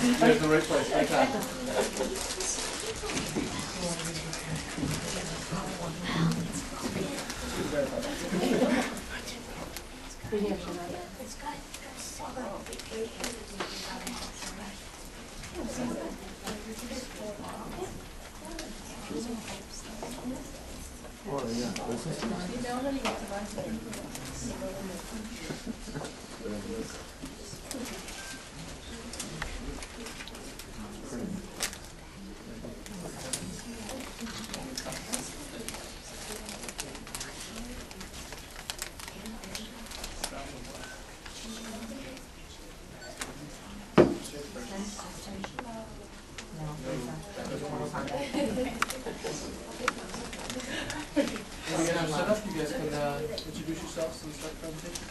You're in the right place, right time. Set up, you guys can introduce yourselves and start the presentation.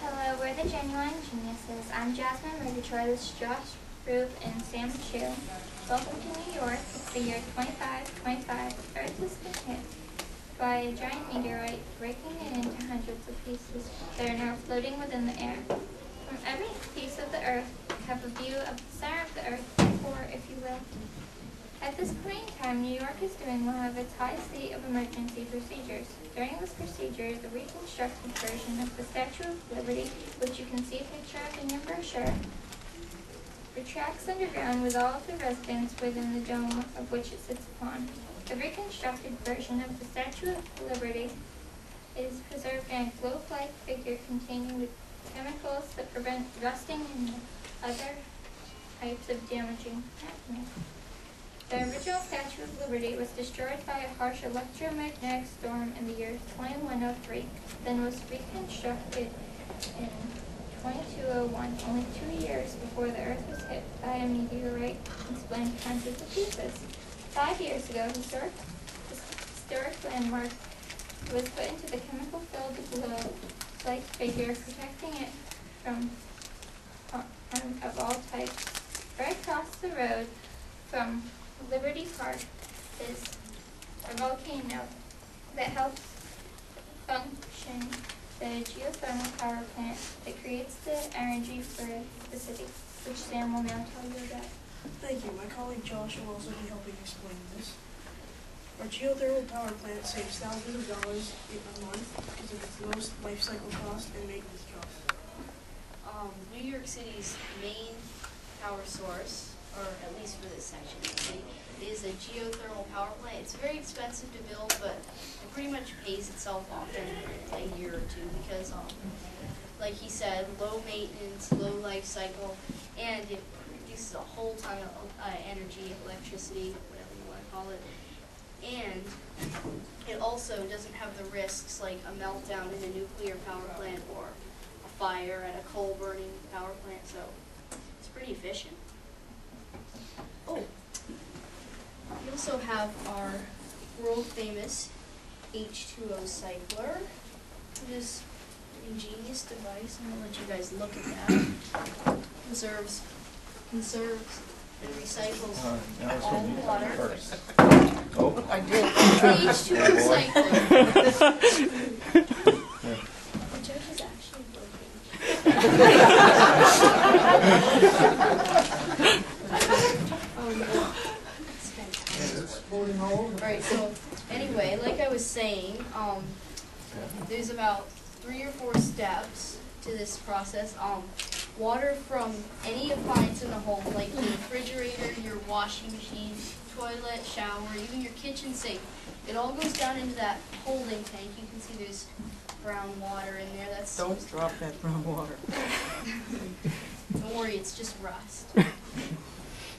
Hello, we're the Genuine Geniuses. I'm Jasmine Murgatroyd, this is Josh, Rube, and Sam Chu. Welcome to New York. It's the year 2525. The Earth has been hit by a giant meteorite, breaking it into hundreds of pieces that are now floating within the air. From every piece of the Earth, we have a view of the center of the Earth, or if you will. At this point in time, New York is doing one of its highest state of emergency procedures. During this procedure, the reconstructed version of the Statue of Liberty, which you can see a picture of in your brochure, retracts underground with all of the residents within the dome of which it sits upon. The reconstructed version of the Statue of Liberty is preserved in a globe-like figure containing the chemicals that prevent rusting and other types of damaging happening. The original Statue of Liberty was destroyed by a harsh electromagnetic storm in the year 2103, then was reconstructed in 2201, only 2 years before the Earth was hit by a meteorite and split into hundreds of pieces. 5 years ago, this historic landmark was put into the chemical-filled globe-like figure, protecting it from harm of all types. Right across the road from Liberty Park is a volcano that helps function the geothermal power plant that creates the energy for the city, which Sam will now tell you about. Thank you. My colleague Josh will also be helping explain this. Our geothermal power plant saves thousands of dollars a month because of its lowest life cycle cost and maintenance cost. New York City's main power source, or at least for this section of the city, is a geothermal power plant. It's very expensive to build, but it pretty much pays itself off in a year or two because, like he said, low maintenance, low life cycle, and it produces a whole ton of energy, electricity, whatever you want to call it. And it also doesn't have the risks like a meltdown in a nuclear power plant or a fire at a coal burning power plant, so it's pretty efficient. Oh, we also have our world famous H2O cycler. This ingenious device, I'm going to let you guys look at that. Conserves and recycles all the water. Oh, I did. H2O cycler. The judge is actually working. Alright, so anyway, like I was saying, there's about 3 or 4 steps to this process. Water from any appliance in the home, like your refrigerator, your washing machine, toilet, shower, even your kitchen sink, it all goes down into that holding tank. You can see there's brown water in there. That's Don't drop that brown water. Don't worry, it's just rust.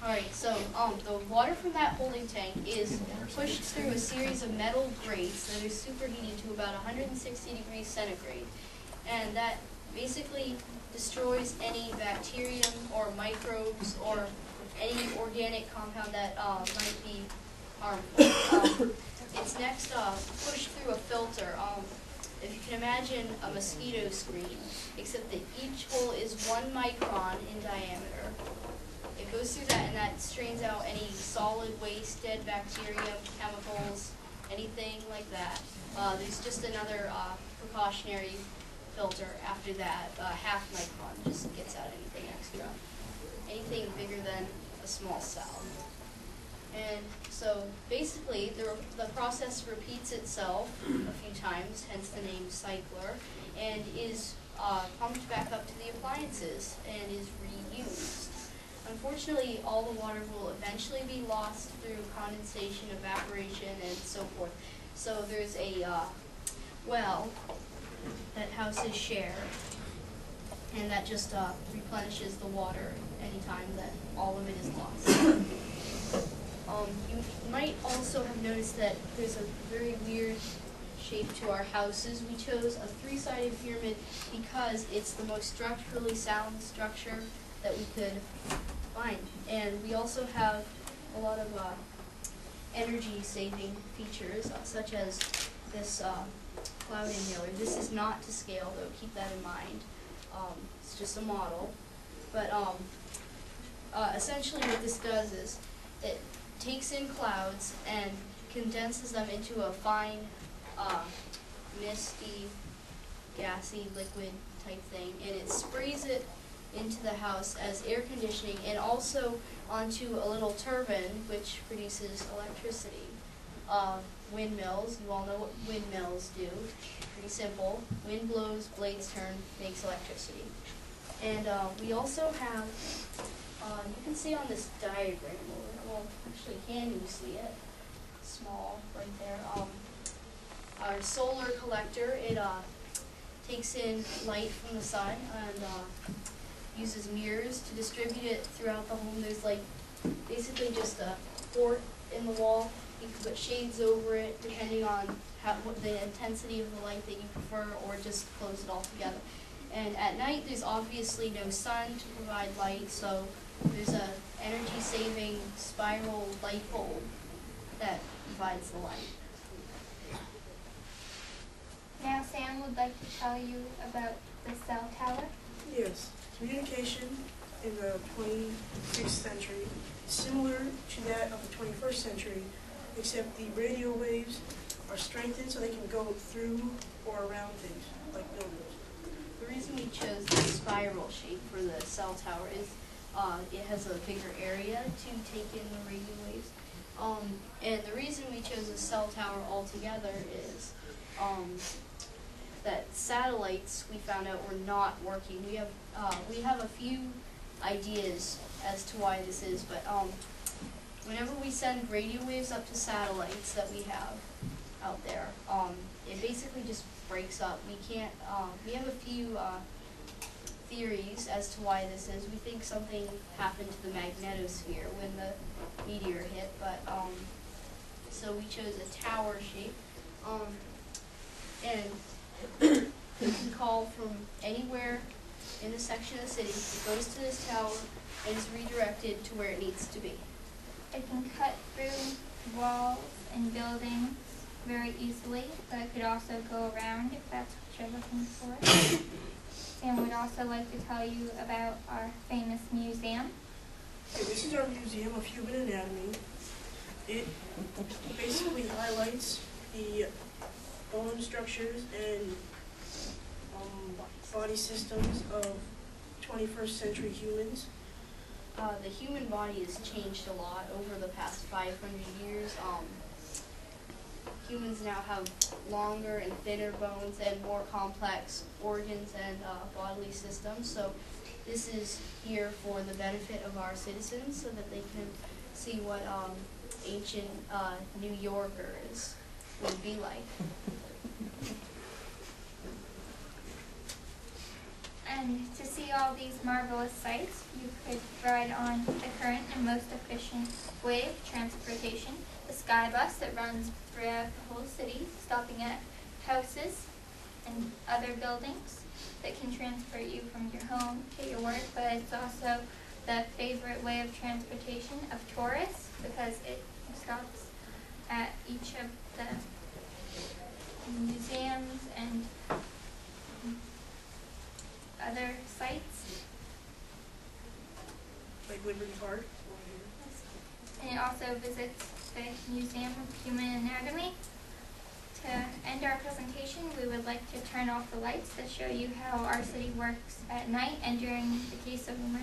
Alright, so the water from that holding tank is pushed through a series of metal grates that are superheated to about 160 degrees centigrade. And that basically destroys any bacterium or microbes or any organic compound that might be harmful. It's next pushed through a filter. If you can imagine a mosquito screen, except that each hole is 1 micron in diameter. It goes through that and that strains out any solid waste, dead bacteria, chemicals, anything like that. There's just another precautionary filter after that, 0.5 micron, just gets out anything extra. small cell. And so basically the process repeats itself a few times, hence the name cycler, and is pumped back up to the appliances and is reused. Unfortunately, all the water will eventually be lost through condensation, evaporation, and so forth. So there's a well that houses share, and that just replenishes the water anytime that all of it is lost. You might also have noticed that there's a very weird shape to our houses. We chose a three-sided pyramid because it's the most structurally sound structure that we could find. And we also have a lot of energy-saving features, such as this cloud inhaler. This is not to scale, though. Keep that in mind. It's just a model. But essentially what this does is it takes in clouds and condenses them into a fine, misty, gassy, liquid type thing, and it sprays it into the house as air conditioning and also onto a little turbine which produces electricity. Windmills, you all know what windmills do. Pretty simple. Wind blows, blades turn, makes electricity. And we also have, you can see on this diagram, well, actually, can you see it? Small, right there. Our solar collector, it takes in light from the sun and uses mirrors to distribute it throughout the home. There's like basically just a port in the wall. You can put shades over it depending on what the intensity of the light that you prefer, or just close it all together. And at night, there's obviously no sun to provide light, so there's a energy-saving spiral light bulb that provides the light. Now Sam would like to tell you about the cell tower. Yes, communication in the 26th century is similar to that of the 21st century, except the radio waves are strengthened so they can go through or around things, like buildings. The reason we chose the spiral shape for the cell tower is it has a bigger area to take in the radio waves. And the reason we chose a cell tower altogether is that satellites, we found out, were not working. We have a few ideas as to why this is, but whenever we send radio waves up to satellites that we have out there, it basically just breaks up. We can't. We have a few theories as to why this is. We think something happened to the magnetosphere when the meteor hit, but so we chose a tower shape, and it can call from anywhere in a section of the city. It goes to this tower and is redirected to where it needs to be. It can cut through walls and buildings very easily, but it could also go around if that's what you're looking for. Sam would also like to tell you about our famous museum. Okay, this is our Museum of Human Anatomy. It basically highlights the bone structures and body systems of 21st century humans. The human body has changed a lot over the past 500 years. Humans now have longer and thinner bones and more complex organs and bodily systems. So this is here for the benefit of our citizens so that they can see what ancient New Yorkers would be like. And to see all these marvelous sights, you could ride on the current and most efficient way of transportation, the Sky Bus that runs throughout the whole city, stopping at houses and other buildings that can transport you from your home to your work, but it's also the favorite way of transportation of tourists because it stops at each of the museums and other sites. Like Liberty Park. And it also visits the Museum of Human Anatomy. To end our presentation, we would like to turn off the lights to show you how our city works at night and during the case of emergency.